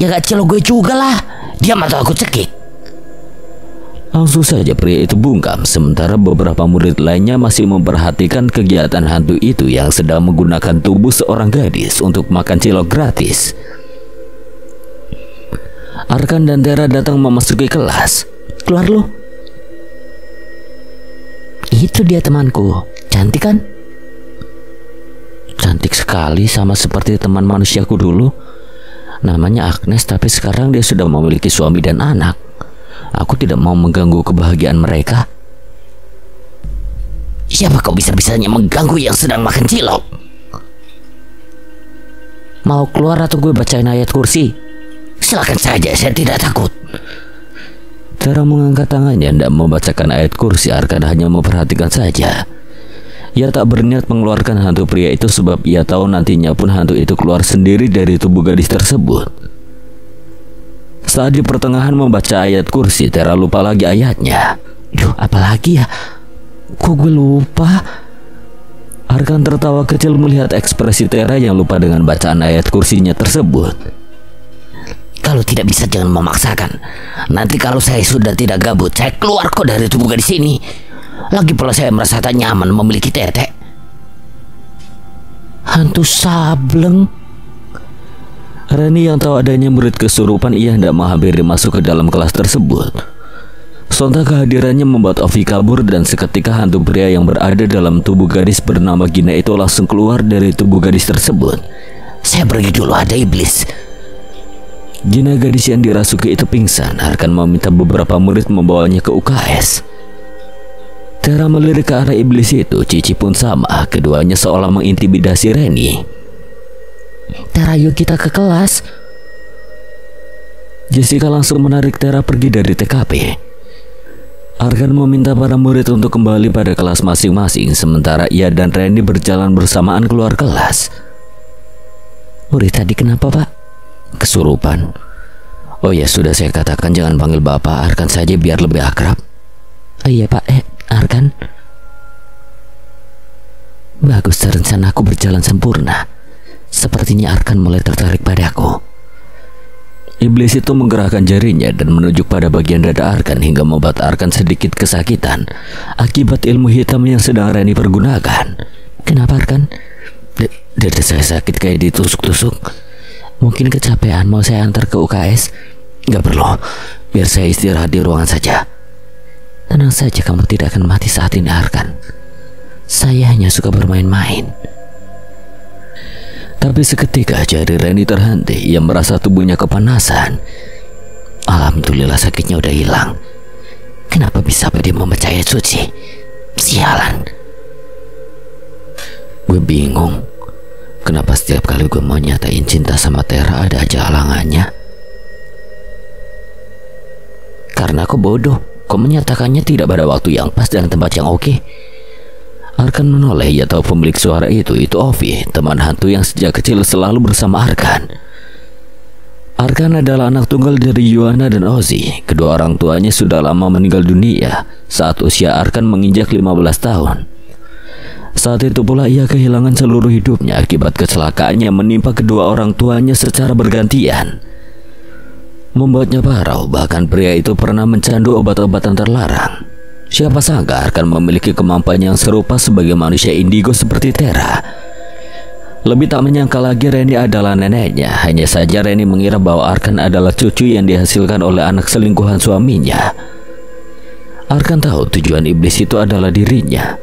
Ya gak cilok gue juga lah. Dia mata aku cekik. Langsung saja pria itu bungkam, sementara beberapa murid lainnya masih memperhatikan kegiatan hantu itu yang sedang menggunakan tubuh seorang gadis untuk makan cilok gratis. Arkan dan Tera datang memasuki kelas. Keluar lu. Itu dia temanku. Cantik kan? Cantik sekali, sama seperti teman manusiaku dulu. Namanya Agnes, tapi sekarang dia sudah memiliki suami dan anak. Aku tidak mau mengganggu kebahagiaan mereka. Siapa kau bisa-bisanya mengganggu yang sedang makan cilok? Mau keluar atau gue bacain ayat kursi? Silakan saja, saya tidak takut. Tera mengangkat tangannya dan membacakan ayat kursi. Arkan hanya memperhatikan saja. Ia tak berniat mengeluarkan hantu pria itu sebab ia tahu nantinya pun hantu itu keluar sendiri dari tubuh gadis tersebut. Saat di pertengahan membaca ayat kursi, Tera lupa lagi ayatnya. Duh, apalagi ya? Kok gue lupa? Arkan tertawa kecil melihat ekspresi Tera yang lupa dengan bacaan ayat kursinya tersebut. Kalau tidak bisa jangan memaksakan. Nanti kalau saya sudah tidak gabut, saya keluar kok dari tubuh gadis ini. Lagi pula saya merasa tak nyaman memiliki tetek. Hantu sableng. Reni yang tahu adanya murid kesurupan, ia hendak menghampiri masuk ke dalam kelas tersebut. Sontak kehadirannya membuat Ovi kabur dan seketika hantu pria yang berada dalam tubuh gadis bernama Gina itu langsung keluar dari tubuh gadis tersebut. Saya pergi dulu, ada iblis. Gina, gadis yang dirasuki itu pingsan. Arkan meminta beberapa murid membawanya ke UKS. Tera melirik ke arah iblis itu. Cici pun sama. Keduanya seolah mengintimidasi Reni. Tera, yuk kita ke kelas. Jessica langsung menarik Tera pergi dari TKP. Arkan meminta para murid untuk kembali pada kelas masing-masing, sementara ia dan Reni berjalan bersamaan keluar kelas. Murid tadi kenapa, Pak? Kesurupan. Oh ya, sudah saya katakan jangan panggil Bapak, Arkan saja biar lebih akrab. Oh iya Pak, Arkan. Bagus, rencanaku berjalan sempurna. Sepertinya Arkan mulai tertarik padaku. Iblis itu menggerakkan jarinya dan menunjuk pada bagian dada Arkan hingga membuat Arkan sedikit kesakitan akibat ilmu hitam yang sedang Reni pergunakan. Kenapa Arkan? Dada saya sakit kayak ditusuk-tusuk. Mungkin kecapean, mau saya antar ke UKS? Gak perlu, biar saya istirahat di ruangan saja. Tenang saja, kamu tidak akan mati saat ini Arkan. Saya hanya suka bermain-main. Tapi seketika jari Reni terhenti. Ia merasa tubuhnya kepanasan. Alhamdulillah sakitnya udah hilang. Kenapa bisa dia mempercayai suci? Sialan. Gue bingung. Kenapa setiap kali gue mau nyatain cinta sama Tera ada aja halangannya? Karena aku bodoh. Kau menyatakannya tidak pada waktu yang pas dan tempat yang oke. Arkan menoleh. Ia tahu pemilik suara itu Ovi, teman hantu yang sejak kecil selalu bersama Arkan. Arkan adalah anak tunggal dari Yuana dan Ozzy. Kedua orang tuanya sudah lama meninggal dunia saat usia Arkan menginjak 15 tahun. Saat itu pula ia kehilangan seluruh hidupnya akibat kecelakaan yang menimpa kedua orang tuanya secara bergantian. Membuatnya parau, bahkan pria itu pernah mencandu obat-obatan terlarang. Siapa sangka Arkan memiliki kemampuan yang serupa sebagai manusia indigo seperti Tera. Lebih tak menyangka lagi Reni adalah neneknya. Hanya saja Reni mengira bahwa Arkan adalah cucu yang dihasilkan oleh anak selingkuhan suaminya. Arkan tahu tujuan iblis itu adalah dirinya.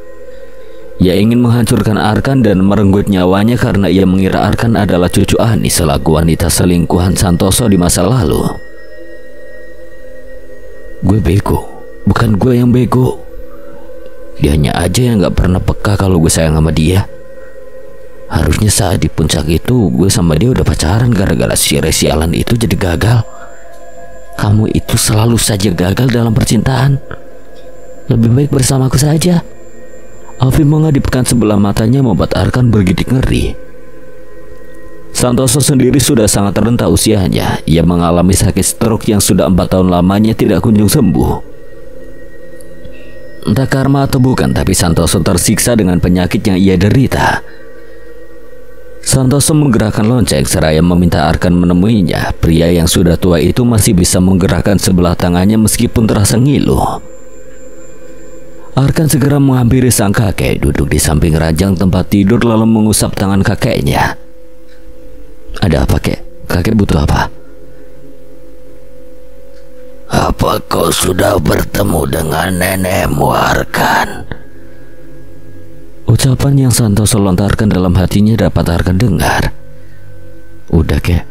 Ia ingin menghancurkan Arkan dan merenggut nyawanya karena ia mengira Arkan adalah cucu Ani selaku wanita selingkuhan Santoso di masa lalu. Gue bego. Bukan gue yang bego. Dianya aja yang gak pernah peka kalau gue sayang sama dia. Harusnya saat di puncak itu gue sama dia udah pacaran. Gara-gara si sialan itu jadi gagal. Kamu itu selalu saja gagal dalam percintaan. Lebih baik bersamaku saja. Alvin mengadipkan sebelah matanya membuat Arkan bergidik ngeri. Santoso sendiri sudah sangat renta usianya. Ia mengalami sakit stroke yang sudah 4 tahun lamanya tidak kunjung sembuh. Entah karma atau bukan, tapi Santoso tersiksa dengan penyakit yang ia derita. Santoso menggerakkan lonceng seraya meminta Arkan menemuinya. Pria yang sudah tua itu masih bisa menggerakkan sebelah tangannya meskipun terasa ngilu. Arkan segera menghampiri sang kakek, duduk di samping ranjang tempat tidur lalu mengusap tangan kakeknya. Ada apa, kek? Kakek butuh apa? Apa kau sudah bertemu dengan nenekmu, Arkan? Ucapan yang Santoso lontarkan dalam hatinya dapat Arkan dengar. Udah, kek.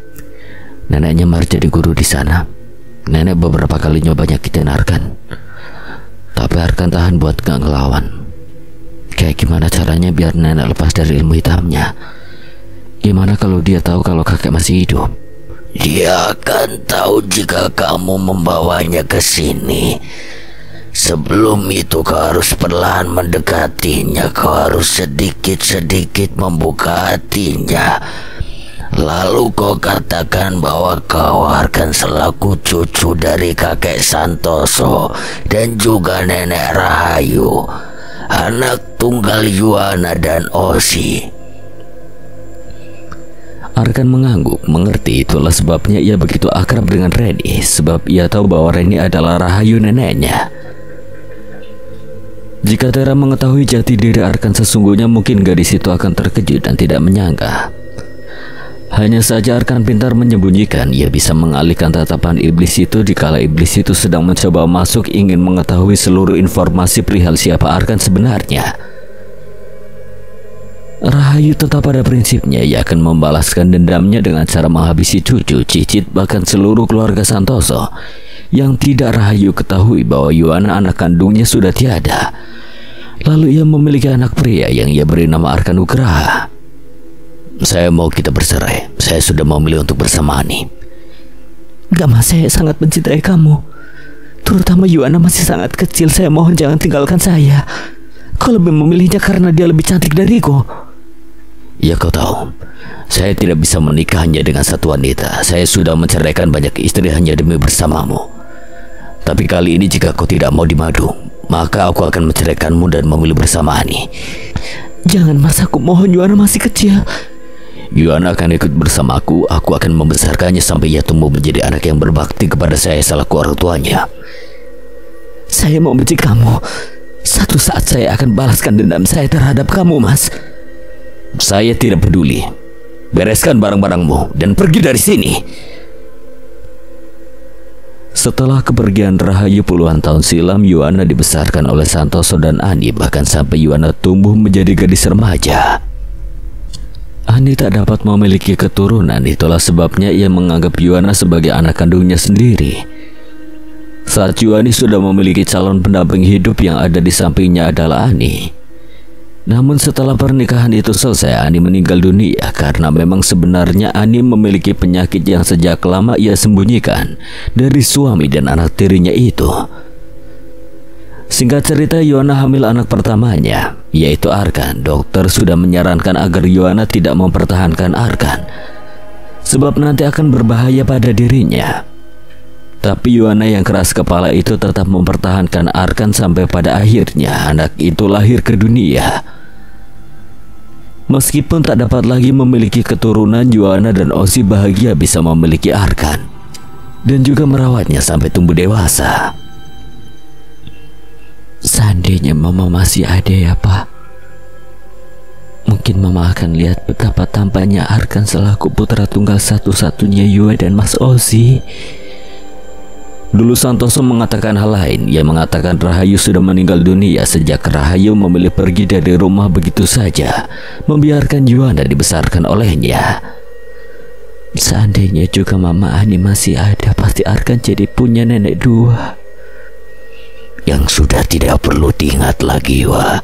Neneknya Mar jadi guru di sana. Nenek beberapa kali nyoba nyakitin Arkan, tapi Arkan tahan buat gak ngelawan. Kayak gimana caranya biar nenek lepas dari ilmu hitamnya? Gimana kalau dia tahu kalau kakek masih hidup? Dia akan tahu jika kamu membawanya ke sini. Sebelum itu kau harus perlahan mendekatinya. Kau harus sedikit-sedikit membuka hatinya. Lalu kau katakan bahwa kau akan selaku cucu dari kakek Santoso dan juga nenek Rahayu, anak tunggal Yuana dan Ozzy. Arkan mengangguk, mengerti itulah sebabnya ia begitu akrab dengan Reni, sebab ia tahu bahwa Reni adalah Rahayu neneknya. Jika Tera mengetahui jati diri Arkan sesungguhnya, mungkin gadis itu akan terkejut dan tidak menyangka. Hanya saja Arkan pintar menyembunyikan. Ia bisa mengalihkan tatapan iblis itu dikala iblis itu sedang mencoba masuk ingin mengetahui seluruh informasi perihal siapa Arkan sebenarnya. Rahayu tetap pada prinsipnya. Ia akan membalaskan dendamnya dengan cara menghabisi cucu, cicit, bahkan seluruh keluarga Santoso. Yang tidak Rahayu ketahui bahwa Yuana anak kandungnya sudah tiada. Lalu ia memiliki anak pria yang ia beri nama Arkan Nugraha. Saya mau kita bercerai. Saya sudah memilih untuk bersama Ani. Gak, Mas, saya sangat mencintai kamu. Terutama Yuana masih sangat kecil. Saya mohon jangan tinggalkan saya. Kau lebih memilihnya karena dia lebih cantik dariku. Ya, kau tahu, saya tidak bisa menikah hanya dengan satu wanita. Saya sudah menceraikan banyak istri hanya demi bersamamu. Tapi kali ini jika kau tidak mau dimadu, maka aku akan menceraikanmu dan memilih bersama Ani. Jangan, Mas, aku mohon, Yuana masih kecil. Yuana akan ikut bersamaku. Aku akan membesarkannya sampai ia tumbuh menjadi anak yang berbakti kepada saya selaku orang tuanya. Saya mau benci kamu. Satu saat saya akan balaskan dendam saya terhadap kamu, Mas. Saya tidak peduli. Bereskan barang-barangmu dan pergi dari sini. Setelah kepergian Rahayu puluhan tahun silam, Yuana dibesarkan oleh Santoso dan Ani, bahkan sampai Yuana tumbuh menjadi gadis remaja. Ani tak dapat memiliki keturunan, itulah sebabnya ia menganggap Yuana sebagai anak kandungnya sendiri. Saat Yuani sudah memiliki calon pendamping hidup, yang ada di sampingnya adalah Ani. Namun setelah pernikahan itu selesai, Ani meninggal dunia karena memang sebenarnya Ani memiliki penyakit yang sejak lama ia sembunyikan dari suami dan anak tirinya itu. Singkat cerita, Yuana hamil anak pertamanya, yaitu Arkan. Dokter sudah menyarankan agar Yuana tidak mempertahankan Arkan, sebab nanti akan berbahaya pada dirinya. Tapi Yuana yang keras kepala itu tetap mempertahankan Arkan sampai pada akhirnya anak itu lahir ke dunia. Meskipun tak dapat lagi memiliki keturunan, Yuana dan Ozzy bahagia bisa memiliki Arkan dan juga merawatnya sampai tumbuh dewasa. Seandainya Mama masih ada ya, Pak, mungkin Mama akan lihat betapa tampaknya Arkan selaku putra tunggal satu-satunya Yua dan Mas Ozzy. Dulu Santoso mengatakan hal lain. Ia mengatakan Rahayu sudah meninggal dunia sejak Rahayu memilih pergi dari rumah begitu saja, membiarkan Yuana dibesarkan olehnya. Seandainya juga Mama Ani masih ada, pasti Arkan jadi punya nenek dua. Yang sudah tidak perlu diingat lagi, Wah.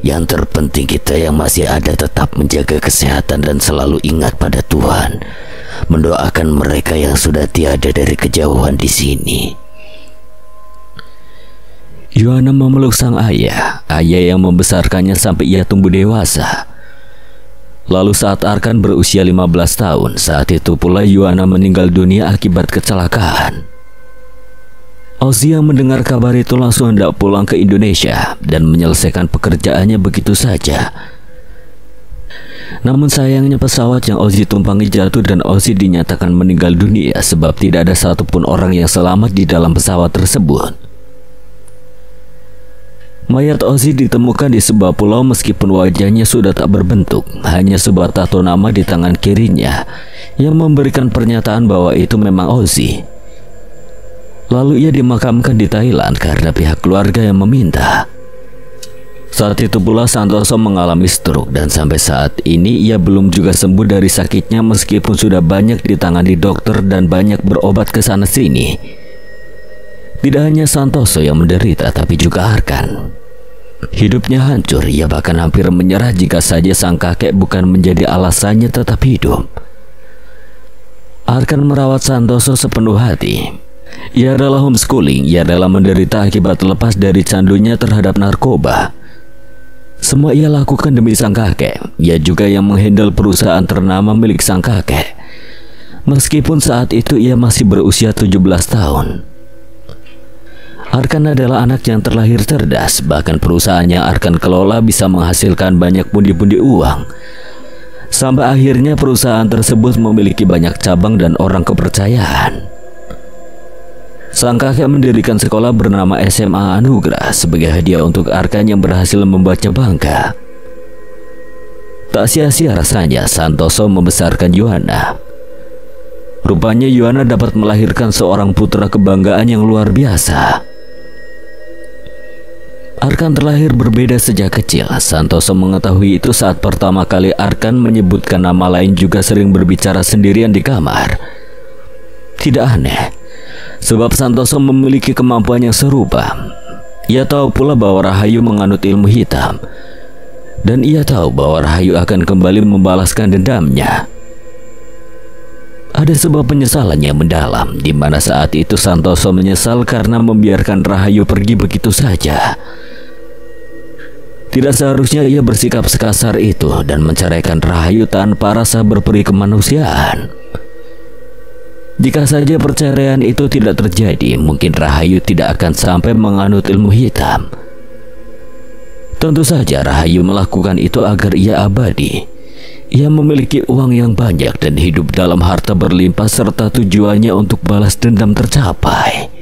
Yang terpenting kita yang masih ada tetap menjaga kesehatan dan selalu ingat pada Tuhan. Mendoakan mereka yang sudah tiada dari kejauhan di sini. Yuana memeluk sang ayah yang membesarkannya sampai ia tumbuh dewasa. Lalu saat Arkan berusia 15 tahun, saat itu pula Yuana meninggal dunia akibat kecelakaan. Ozzy yang mendengar kabar itu langsung hendak pulang ke Indonesia dan menyelesaikan pekerjaannya begitu saja. Namun sayangnya pesawat yang Ozzy tumpangi jatuh dan Ozzy dinyatakan meninggal dunia sebab tidak ada satupun orang yang selamat di dalam pesawat tersebut. Mayat Ozzy ditemukan di sebuah pulau meskipun wajahnya sudah tak berbentuk, hanya sebuah tato nama di tangan kirinya yang memberikan pernyataan bahwa itu memang Ozzy. Lalu ia dimakamkan di Thailand karena pihak keluarga yang meminta. Saat itu pula Santoso mengalami stroke dan sampai saat ini ia belum juga sembuh dari sakitnya meskipun sudah banyak ditangani dokter dan banyak berobat ke sana sini. Tidak hanya Santoso yang menderita tapi juga Arkan. Hidupnya hancur, ia bahkan hampir menyerah jika saja sang kakek bukan menjadi alasannya tetap hidup. Arkan merawat Santoso sepenuh hati. Ia rela homeschooling, ia rela menderita akibat lepas dari candunya terhadap narkoba. Semua ia lakukan demi sang kakek. Ia juga yang menghandle perusahaan ternama milik sang kakek, meskipun saat itu ia masih berusia 17 tahun. Arkan adalah anak yang terlahir cerdas, bahkan perusahaan yang Arkan kelola bisa menghasilkan banyak pundi-pundi uang. Sampai akhirnya perusahaan tersebut memiliki banyak cabang dan orang kepercayaan. Sang kakek mendirikan sekolah bernama SMA Anugerah sebagai hadiah untuk Arkan yang berhasil membaca bangga. Tak sia-sia rasanya Santoso membesarkan Yuana. Rupanya Yuana dapat melahirkan seorang putra kebanggaan yang luar biasa. Arkan terlahir berbeda sejak kecil. Santoso mengetahui itu saat pertama kali Arkan menyebutkan nama lain juga sering berbicara sendirian di kamar. Tidak aneh, sebab Santoso memiliki kemampuan yang serupa. Ia tahu pula bahwa Rahayu menganut ilmu hitam, dan ia tahu bahwa Rahayu akan kembali membalaskan dendamnya. Ada sebuah penyesalan yang mendalam, di mana saat itu Santoso menyesal karena membiarkan Rahayu pergi begitu saja. Tidak seharusnya ia bersikap sekasar itu dan menceraikan Rahayu tanpa rasa berperi kemanusiaan. Jika saja perceraian itu tidak terjadi, mungkin Rahayu tidak akan sampai menganut ilmu hitam. Tentu saja Rahayu melakukan itu agar ia abadi. Ia memiliki uang yang banyak dan hidup dalam harta berlimpah serta tujuannya untuk balas dendam tercapai.